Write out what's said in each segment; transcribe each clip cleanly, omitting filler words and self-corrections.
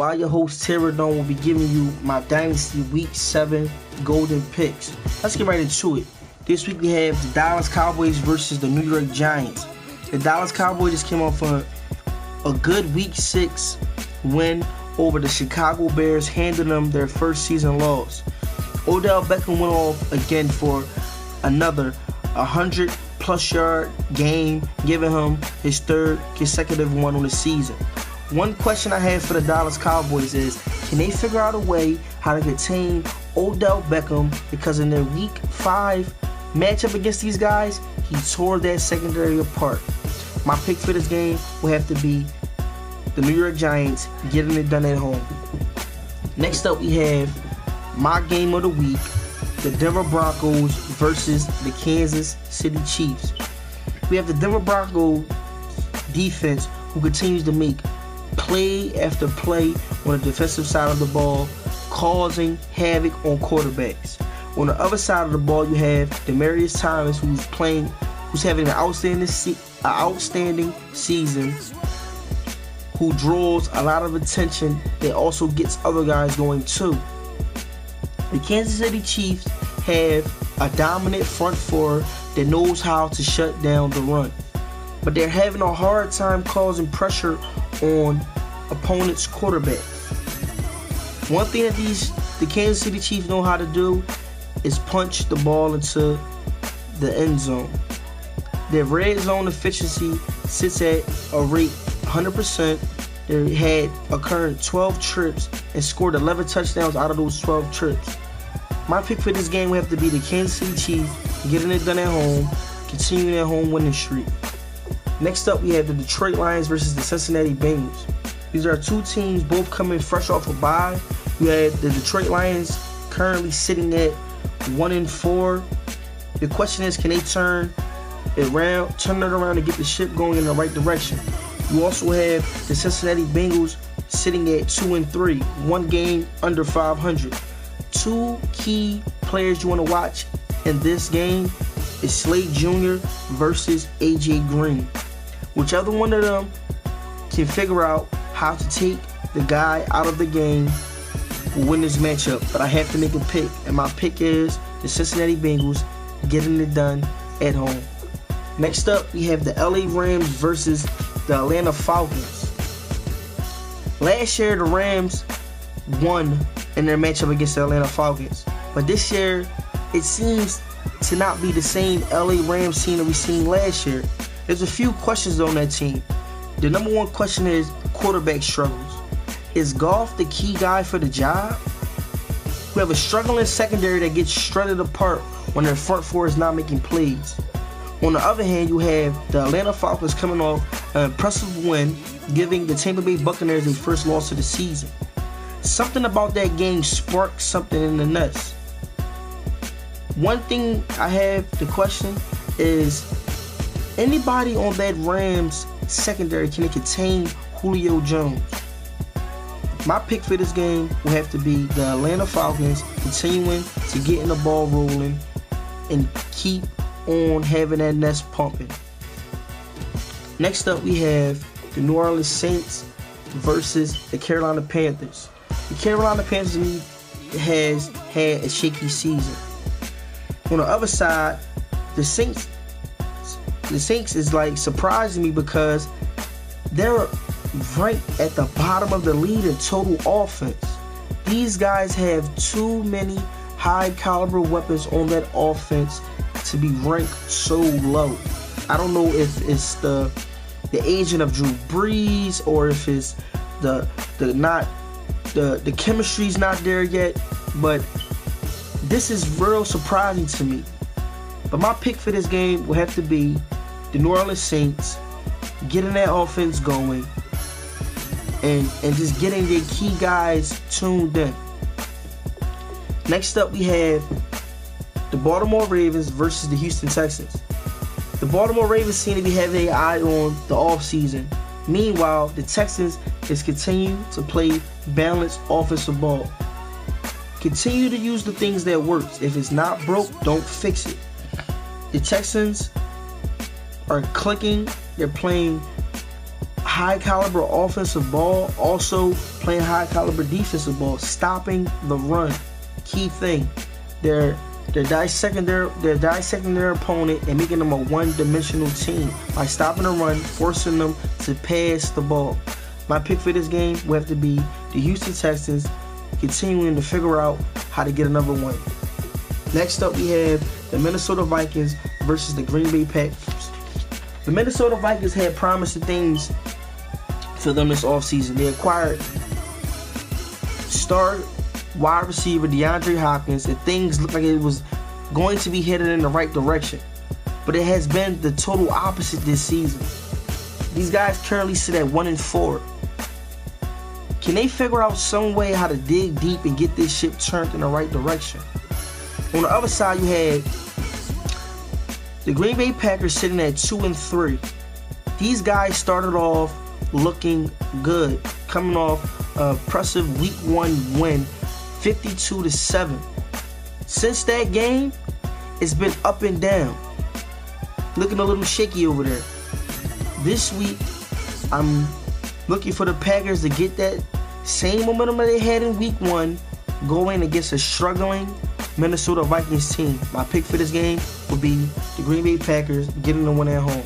I, your host Terrodome, will be giving you my Dynasty Week 7 golden picks. Let's get right into it. This week we have the Dallas Cowboys versus the New York Giants. The Dallas Cowboys just came off a good Week 6 win over the Chicago Bears, handing them their first season loss. Odell Beckham went off again for another 100-plus yard game, giving him his third consecutive one on the season. One question I have for the Dallas Cowboys is, can they figure out a way how to contain Odell Beckham? Because in their Week 5 matchup against these guys, he tore that secondary apart. My pick for this game will have to be the New York Giants getting it done at home. Next up, we have my game of the week, the Denver Broncos versus the Kansas City Chiefs. We have the Denver Broncos defense who continues to make play after play on the defensive side of the ball, causing havoc on quarterbacks. On the other side of the ball, you have Demaryius Thomas, who's having an outstanding season, who draws a lot of attention that also gets other guys going too. The Kansas City Chiefs have a dominant front four that knows how to shut down the run, but they're having a hard time causing pressure on opponents' quarterbacks. One thing that the Kansas City Chiefs know how to do is punch the ball into the end zone. Their red zone efficiency sits at a rate 100%. They had a current 12 trips and scored 11 touchdowns out of those 12 trips. My pick for this game will have to be the Kansas City Chiefs getting it done at home, continuing their home winning streak. Next up, we have the Detroit Lions versus the Cincinnati Bengals. These are two teams both coming fresh off a bye. You have the Detroit Lions currently sitting at 1-4. The question is, can they turn it around and get the ship going in the right direction? You also have the Cincinnati Bengals sitting at 2-3, one game under 500. Two key players you want to watch in this game is Slade Jr. versus AJ Green. Whichever one of them can figure out how to take the guy out of the game will win this matchup. But I have to make a pick, and my pick is the Cincinnati Bengals getting it done at home. Next up, we have the LA Rams versus the Atlanta Falcons. Last year, the Rams won in their matchup against the Atlanta Falcons. But this year, it seems to not be the same LA Rams team that we seen last year. There's a few questions on that team. The number one question is quarterback struggles. Is Goff the key guy for the job? We have a struggling secondary that gets shredded apart when their front four is not making plays. On the other hand, you have the Atlanta Falcons coming off an impressive win, giving the Tampa Bay Buccaneers their first loss of the season. Something about that game sparked something in the nuts. One thing I have to question is, anybody on that Rams secondary, can it contain Julio Jones? My pick for this game will have to be the Atlanta Falcons continuing to get in the ball rolling and keep on having that nest pumping. Next up, we have the New Orleans Saints versus the Carolina Panthers. The Carolina Panthers has had a shaky season. On the other side, the Saints is like surprising me because they're ranked at the bottom of the league in total offense. These guys have too many high caliber weapons on that offense to be ranked so low. I don't know if it's the agent of Drew Brees or if it's the chemistry's not there yet, but this is real surprising to me. But my pick for this game will have to be the New Orleans Saints getting that offense going and just getting their key guys tuned in. Next up, we have the Baltimore Ravens versus the Houston Texans. The Baltimore Ravens seem to be having their eye on the offseason. Meanwhile, the Texans is continuing to play balanced offensive ball. Continue to use the things that works. If it's not broke, don't fix it. The Texans are clicking. They're playing high caliber offensive ball, also playing high caliber defensive ball, stopping the run. Key thing. They're dissecting their opponent and making them a one-dimensional team by stopping the run, forcing them to pass the ball. My pick for this game will have to be the Houston Texans, continuing to figure out how to get another win. Next up, we have the Minnesota Vikings versus the Green Bay Packers. The Minnesota Vikings had promising things for them this offseason. They acquired star wide receiver DeAndre Hopkins, and things looked like it was going to be headed in the right direction. But it has been the total opposite this season. These guys currently sit at 1-4. Can they figure out some way how to dig deep and get this ship turned in the right direction? On the other side, you had the Green Bay Packers sitting at 2-3. These guys started off looking good, coming off a impressive Week 1 win, 52-7. Since that game, it's been up and down, looking a little shaky over there. This week, I'm looking for the Packers to get that same momentum that they had in Week 1, going against a struggling Minnesota Vikings team. My pick for this game will be the Green Bay Packers getting the win at home.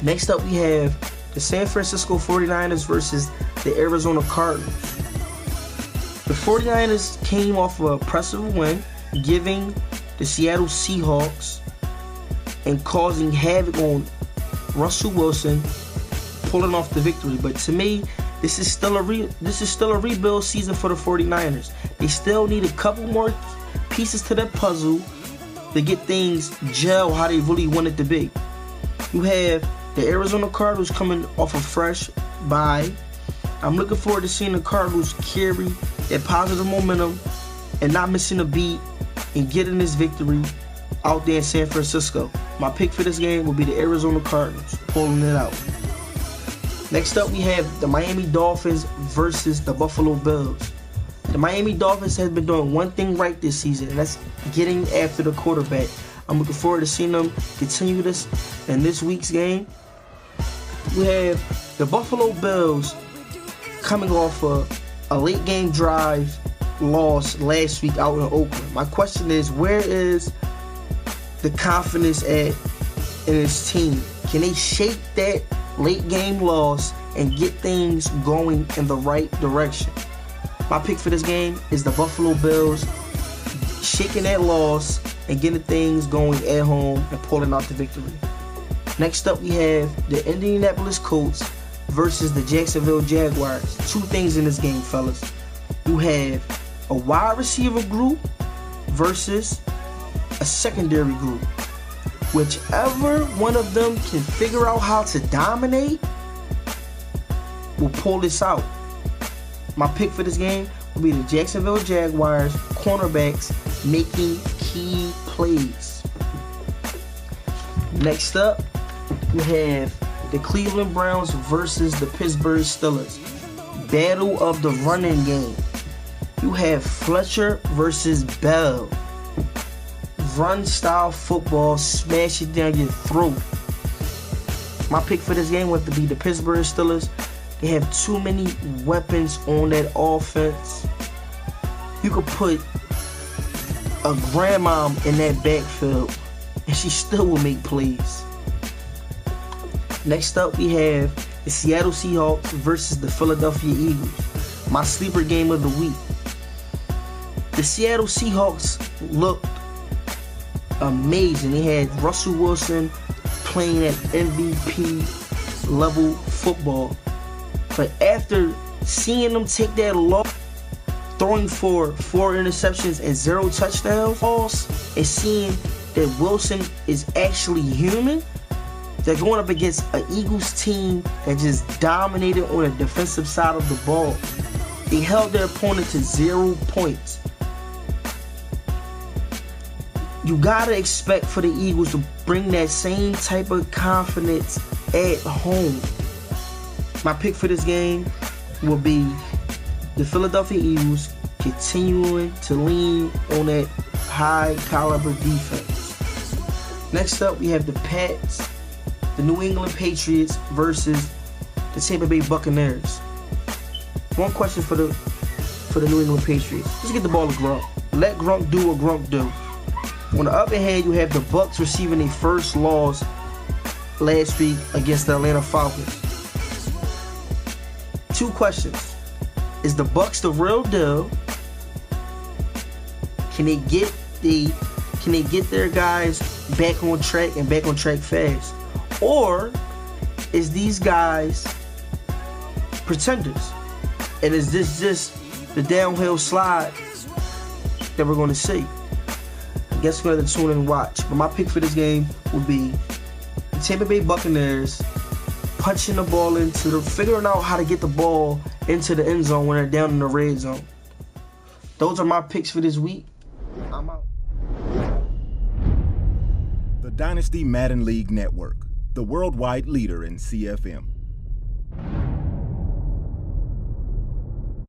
Next up, we have the San Francisco 49ers versus the Arizona Cardinals. The 49ers came off an impressive win, giving the Seattle Seahawks and causing havoc on Russell Wilson, pulling off the victory. But to me, this is still a rebuild season for the 49ers. They still need a couple more pieces to that puzzle to get things gel how they really want it to be. You have the Arizona Cardinals coming off a fresh bye. I'm looking forward to seeing the Cardinals carry that positive momentum and not missing a beat and getting this victory out there in San Francisco. My pick for this game will be the Arizona Cardinals, pulling it out. Next up, we have the Miami Dolphins versus the Buffalo Bills. The Miami Dolphins have been doing one thing right this season, and that's getting after the quarterback. I'm looking forward to seeing them continue this in this week's game. We have the Buffalo Bills coming off a late game drive loss last week out in Oakland. My question is, where is the confidence at in this team? Can they shake that late game loss and get things going in the right direction? My pick for this game is the Buffalo Bills shaking that loss and getting things going at home and pulling out the victory. Next up, we have the Indianapolis Colts versus the Jacksonville Jaguars. Two things in this game, fellas. You have a wide receiver group versus a secondary group. Whichever one of them can figure out how to dominate will pull this out. My pick for this game will be the Jacksonville Jaguars cornerbacks making key plays. Next up, we have the Cleveland Browns versus the Pittsburgh Steelers. Battle of the running game. You have Fletcher versus Bell. Run style football, smash it down your throat. My pick for this game would have to be the Pittsburgh Steelers. They have too many weapons on that offense. You could put a grandma in that backfield and she still will make plays. Next up, we have the Seattle Seahawks versus the Philadelphia Eagles. My sleeper game of the week. The Seattle Seahawks looked amazing. They had Russell Wilson playing at MVP level football. But after seeing them take that loss, throwing for 4 interceptions and 0 touchdowns, and seeing that Wilson is actually human, they're going up against an Eagles team that just dominated on the defensive side of the ball. They held their opponent to 0 points. You gotta expect for the Eagles to bring that same type of confidence at home. My pick for this game will be the Philadelphia Eagles continuing to lean on that high caliber defense. Next up, we have the New England Patriots versus the Tampa Bay Buccaneers. One question for the New England Patriots. Just get the ball to Gronk. Let Gronk do what Gronk do. On the other hand, you have the Bucs receiving a first loss last week against the Atlanta Falcons. 2 questions. Is the Bucs the real deal? Can they get their guys back on track and back on track fast? Or is these guys pretenders? And is this just the downhill slide that we're going to see? I guess we're going to tune in and watch. But my pick for this game would be the Tampa Bay Buccaneers punching the ball figuring out how to get the ball into the end zone when they're down in the red zone. Those are my picks for this week. I'm out. The Dynasty Madden League Network, the worldwide leader in CFM.